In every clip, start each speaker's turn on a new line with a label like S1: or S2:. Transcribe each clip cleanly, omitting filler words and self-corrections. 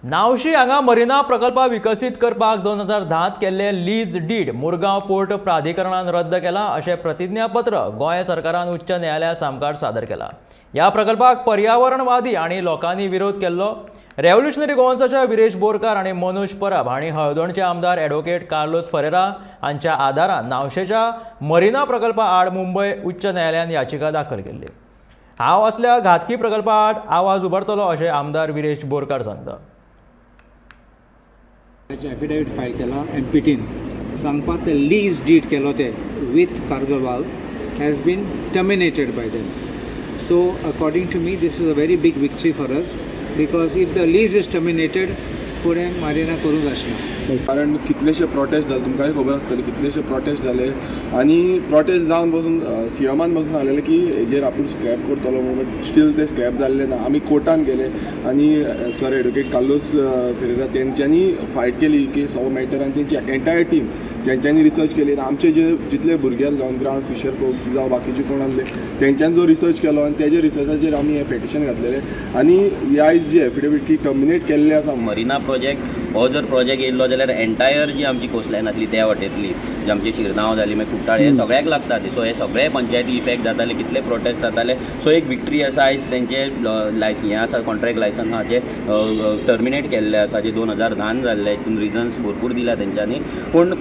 S1: नावशी हांगा मरिना प्रकल्प विकसीत करपाक 2010 केल्ले लीज डीड मुरगांव पोर्ट प्राधिकरणान रद्द केला अशें प्रतिज्ञापत्र गोंय सरकारान उच्च न्यायालया सामकार सादर केला। ह्या प्रकल्पाक पर्यावरणवादी आनी लोकांनी विरोध केल्लो। रेव्होल्युशनरी गोवन्साचे विरेश बोरकार आनी मनोज परब हांणी हळदोणचे आमदार एडवोकेट कार्लोस फरेरा हांच्या आदारान नावशेच्या मरिना प्रकल्पा आड मुंबय उच्च न्यायालयान याचिका दाखल केल्ली। हांव असल्या घातकी प्रकल्पा आड आवाज उबारतलो अशें आमदार विरेश बोरकार सांगता।
S2: एफिडेविट फायल केला एनपीटीन सांगपाक ते लीज डीड केलो ते विथ कार्गलवाल has been terminated by them. So according to me this is a very big victory for us because if the lease is terminated फुडें मारिना करूंक आसना।
S3: कारण कितलेशे प्रोटेस्ट जाले तुमकांय खबर आसतली कितलेशे प्रोटेस्ट जाले आनी प्रोटेस्ट जावन पासून सीएमान पासून सांगलेलें की हेजेर आपूण स्क्रॅप करतलो म्हणून स्टील ते स्क्रॅप जाल्ले ना। आमी कोर्टान गेले आनी सर एडवोकेट कार्लोस फेरेरा तेंच्यांनी फायट केली केस हो मॅटर आनी तेंची एंटायर टीम जेंच्यांनी रिसर्च केली आमचे जे जितले भुरगे ऑन ग्रावंड फिशर फोक्स जावं बाकीचे कोण आसले तेंच्यांनी जो रिसर्च केलो आनी तेजे रिसर्चाचेर आमी हें पेटिशन घातलेलें आनी आयज जी एफिडेविट की टर्मिनेट केल्ले आसा
S4: मरिना प्रोजेक्ट हो जर प्रोजेक्ट येयल्लो जाल्यार एंटायर जी आमची कोस्टलायन आसली त्या वाटेंतली जी आमची शिरगांव जाली मागीर कुट्टाळे हे सगळ्याक लागता ती। सो हे सगळे पंचायती इफेक्ट जाताले कितले प्रोटेस्ट जाताले। सो एक विक्ट्री आसा आयज तेंचे हें आसा कॉन्ट्रॅक्ट लायसन आहा जे टर्मिनेट केल्ले आसा जे 2010 जाल्ले हितून रिजन्स भरपूर दिला तेंच्यांनी। पूण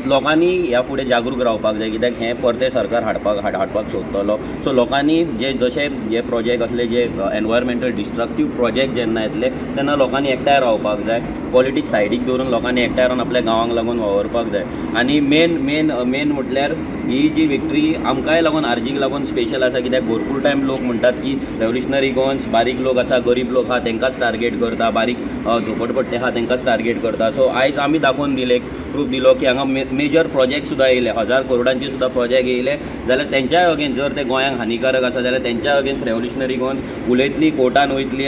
S4: लोकांनी ह्या फुडें जागरूक रावपाक जाय कित्याक हें परते सरकार हाडपाक सोदतलो। सो लोकांनी जशे हे प्रोजेक्ट असले जे एनवायरमेंटल डिस्ट्रक्टीव प्रोजेक्ट जेन्ना येतले तेन्ना लोकांनी एकठांय रावपाक जाय। पॉलिटिक्स सायडीक दवरून लोकांनी एकठांय रावन आपल्या गांवांक लागून वावरपाक जाय। आनी मेन म्हटल्यार ही जी विक्ट्री आमकांय लागून आरजीक लागून स्पेशल आसा कित्याक भरपूर टायम लोक म्हणटात की रेव्होल्युशनरी गोवन्स बारीक लोक आसा गरीब लोक आहा तेंकांच टार्गेट करता बारीक झोपडपट्टे आहा तेंकांच टार्गेट करता। सो आयज आमी दाखोवन दिले प्रूफ दिलो की हांगा मेजर प्रोजेक्ट सुद्दां येयले 1000 करोडांचे सुद्दां प्रोजेक्ट येयले जाल्यार तेंच्या अगेन्स्ट जर ते गोंयांक हानिकारक आसा जाल्यार तेंच्या अगेन्स्ट रेव्होल्युशनरी गोवन्स उलयतली कोर्टान वयतली